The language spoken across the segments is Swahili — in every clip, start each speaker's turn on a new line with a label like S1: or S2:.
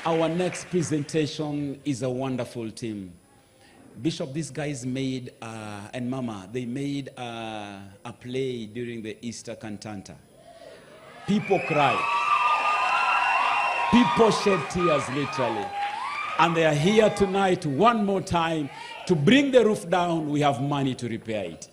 S1: Our next presentation is a wonderful team. Bishop, these guys made, and Mama, they made a play during the Easter cantata. People cried. People shed tears, literally. And they are here tonight one more time to bring the roof down. We have money to repair it.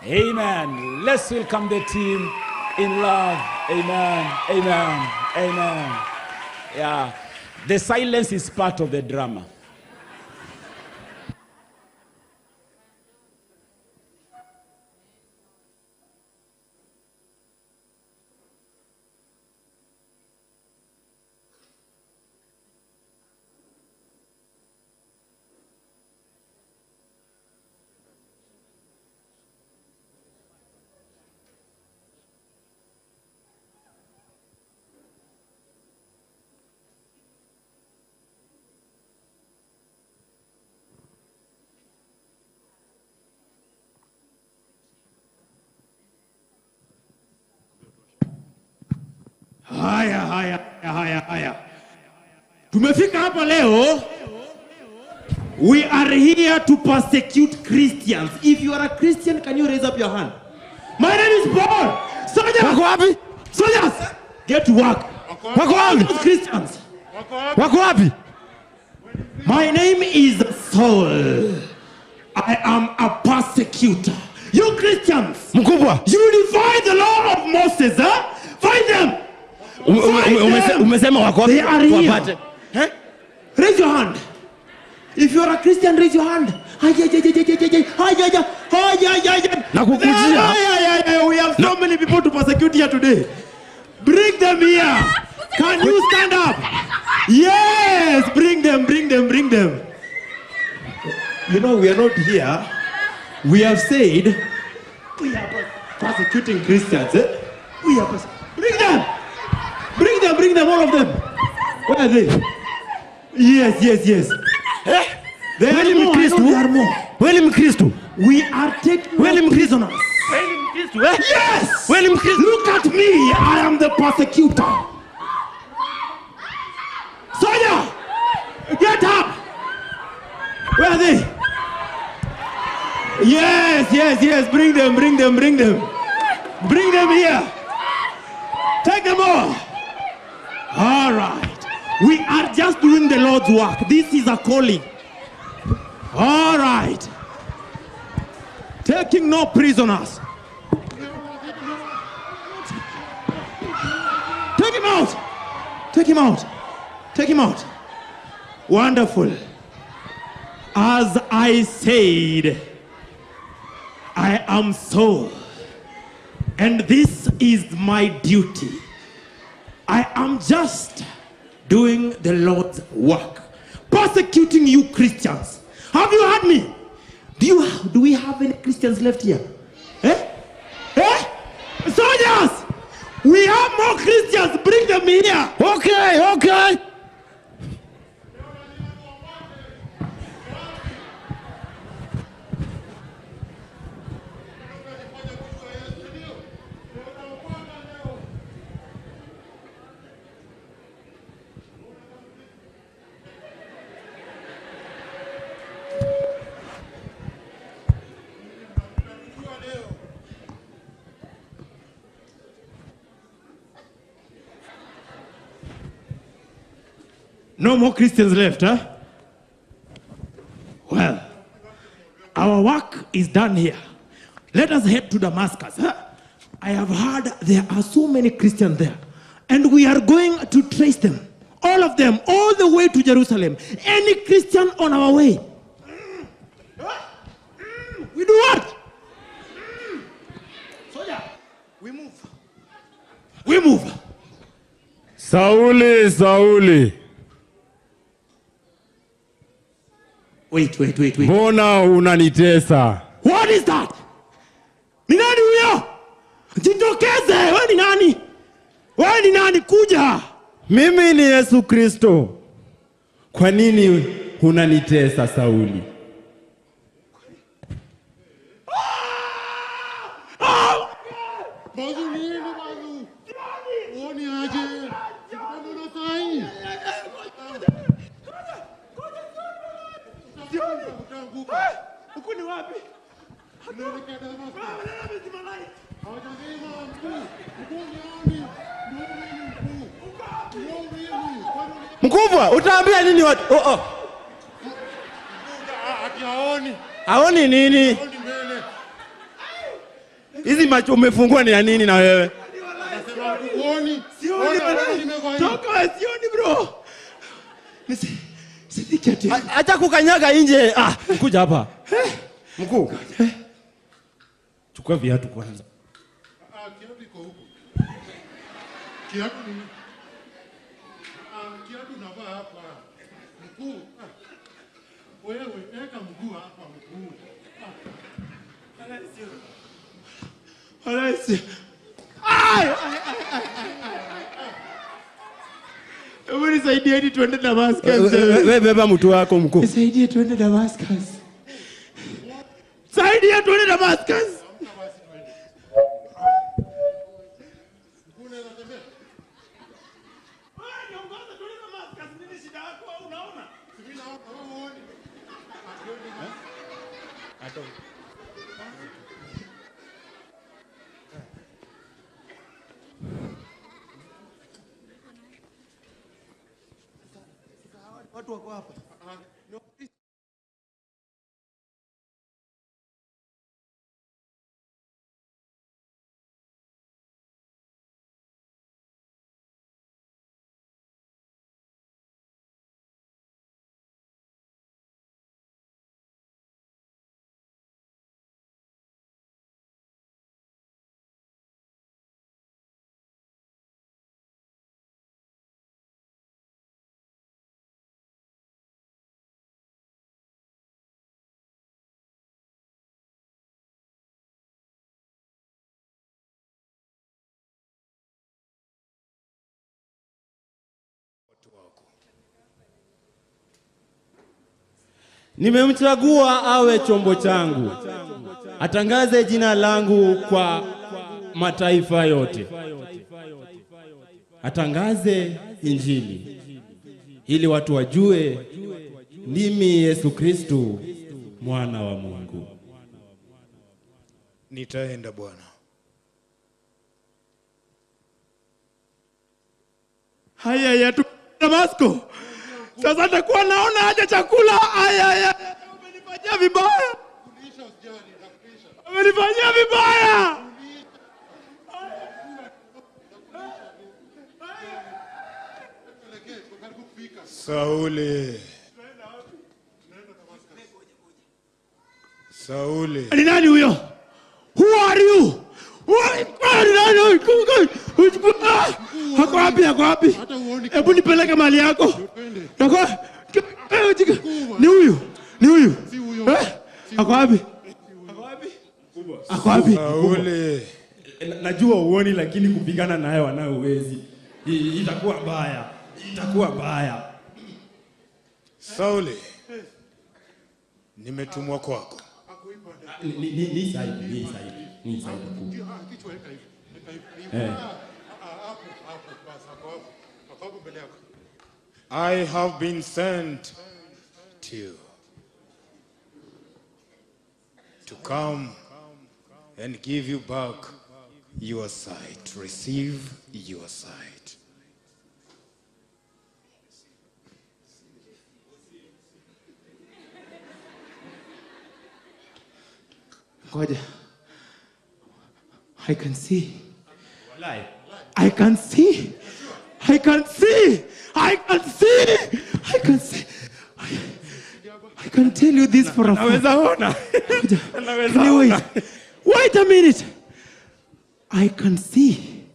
S1: Amen. Let's welcome the team in love. Amen. Amen. Amen. Yeah. The silence is part of the drama.
S2: Haya. Tumefika hapa leo. We are here to persecute Christians. If you are a Christian, can you raise up your hand? My name is Paul. Soldiers!
S3: Wako wapi?
S2: Soldiers! Get to work.
S3: Wako wapi?
S2: Christians.
S3: Wako wapi?
S2: My name is Saul. I am a persecutor. You Christians,
S3: Mkubwa.
S2: you defy the law of Moses, huh? Find them.
S3: Umesema wako wapi?
S2: They are here. Raise your hand. If you are a Christian, raise your hand.
S3: Nakukujia.
S2: We have so many people to persecute here today. Bring them here. Can you stand up? Yes, bring them. You know, we are not here. We have said we are persecuting Christians. We are bring them, all of them. Where are they? Yes. There are more. We are taking prisoners. Yes. Look at me. I am the persecutor. Sonia, get up. Where are they? Yes. Bring them. Bring them here. Take them all. All right. We are just doing the Lord's work. This is a calling. All right. Taking no prisoners. Take him out. Wonderful. As I said, I am Saul, and this is my duty. I am just doing the Lord's work, persecuting you Christians. Have you heard me? Do we have any Christians left here? Soldiers! We have more Christians. Bring them here.
S3: Okay.
S2: No more Christians left, huh? Well, our work is done here. Let us head to Damascus. Huh? I have heard there are so many Christians there. And we are going to trace them. All of them, all the way to Jerusalem. Any Christian on our way. We do what? Soldier, we move.
S3: Sauli.
S2: Wait.
S3: Mbona unanitesa?
S2: What is that? Ni nani huyo? Jitokeze, wewe ni nani? Kuja.
S3: Mimi ni Yesu Kristo. Kwa nini unanitesa Sauli?
S2: wapi?
S4: Tunaelekea Damascus. Hawajazima mkuu.
S2: Mkubwa, utaambia nini watu?
S4: Hakiaoni.
S2: Haoni nini?
S4: Haoni mbele.
S2: Hizi macho umefungua ni ya nini na wewe?
S4: Anasema huoni.
S2: Sioni bro. Toka sioni bro. Sitiketi. Acha kukanyaga nje. Kuja hapa. Mkuu. Chukua viatu kwanza.
S4: Kiatu iko huko. Kiatu ni kiatu navaa hapa. Mkuu. Wewe weka mguu hapa mkuu.
S2: Alesi. Hebu nisaidie tuende Damascus. Wewe beba mtu wako mkuu. Nisaidie tuende Damascus. Saidia tuende Damascus. Watu wako hapa. Nimemchagua awe chombo changu, atangaze jina langu kwa mataifa yote, atangaze Injili ili watu wajue ndimi Yesu Kristo mwana wa Mungu.
S4: Nitaenda Bwana.
S2: Haya ya tu Damascus. Sasa nitakuwa naona haja chakula. Haya. Umenifanyia vibaya.
S4: Kulisha usijali, nakulisha.
S2: Umenifanyia vibaya.
S4: Sauli. Sauli.
S2: Ni nani huyo? Who are you? Hako wapi? Hebu nipeleke mali yako. Ni huyu. Hako wapi?
S4: Sauli.
S3: Najua uoni, lakini kupigana naye wanawezi. Itakuwa mbaya.
S4: Sauli. Nimetumwa kwako.
S3: Ni sahihi.
S4: I have been sent to you to come and give you back your sight. Receive your sight.
S2: Ngoja. I can see. I can see. I can tell you this for a fact. Wait a minute. I can see.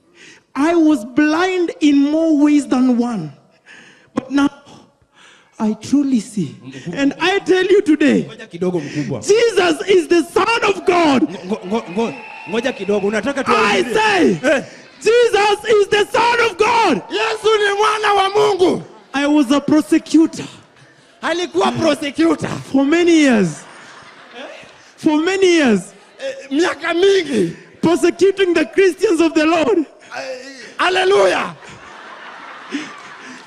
S2: I was blind in more ways than one. But now I truly see. And I tell you today, Jesus is the Son of God. I say, Jesus is the Son of God.
S3: Yesu ni mwana wa Mungu.
S2: I was a prosecutor.
S3: Alikuwa prosecutor
S2: for many years.
S3: Miaka mingi.
S2: Persecuting the Christians of the Lord.
S3: Hallelujah.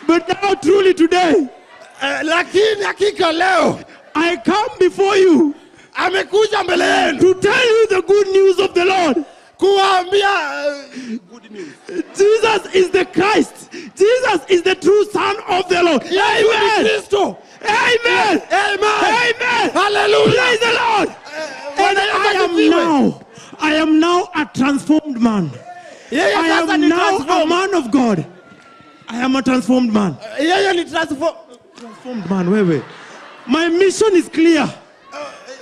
S2: But now truly today,
S3: lakini hakika leo
S2: I come before you
S3: amekuja mbele yenu
S2: to tell you the good news of the Lord.
S3: kuwaambia good news.
S2: Jesus is the Christ. Jesus is the true Son of the Lord.
S3: Yesu ni
S2: Amen.
S3: Kristo.
S2: Amen.
S3: Amen.
S2: Amen.
S3: Hallelujah.
S2: Praise the Lord. And
S3: Bwana
S2: I am now a transformed man.
S3: Yeye
S2: I
S3: sasa
S2: am
S3: ni
S2: now a
S3: transform.
S2: man of God. I am a transformed man.
S3: Yeye ni transform.
S2: Transformed man, wewe. My mission is clear.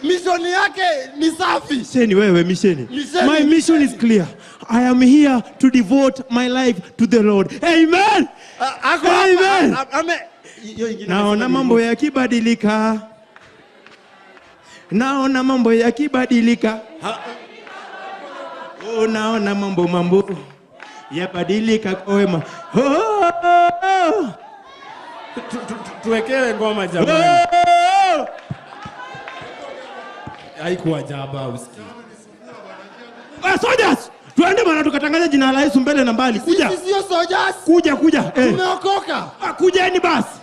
S3: Mishoni yake ni safi.
S2: Misheni wewe, misheni.
S3: Misheni.
S2: My mission is clear. I am here to devote my life to the Lord. Amen.
S3: Ako
S2: Amen.
S3: hapa.
S2: Naona mambo yakibadilika. Naona mambo yakibadilika. Oh, naona mambo yabadilika kwa wema. Oh.
S1: Tuwekewe ngoma jamani.
S2: Oh.
S1: Haikuwa jaba usikie.
S2: Soldiers, tuende bwana tukatangaza jina la Yesu mbele na mbali. Kuja.
S3: Sisi sio soldiers.
S2: Kuja.
S3: Tumeokoka.
S2: Kujeni basi.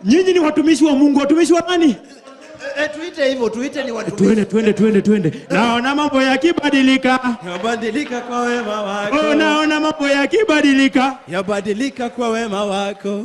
S2: Nyinyi ni watumishi wa Mungu, watumishi wa nani?
S3: Tuite hivyo, tuite ni watumishi.
S2: Twende. Naona mambo yakibadilika.
S3: Yabadilika kwa wema wako.
S2: Oh, naona mambo yakibadilika.
S3: Yabadilika kwa wema wako.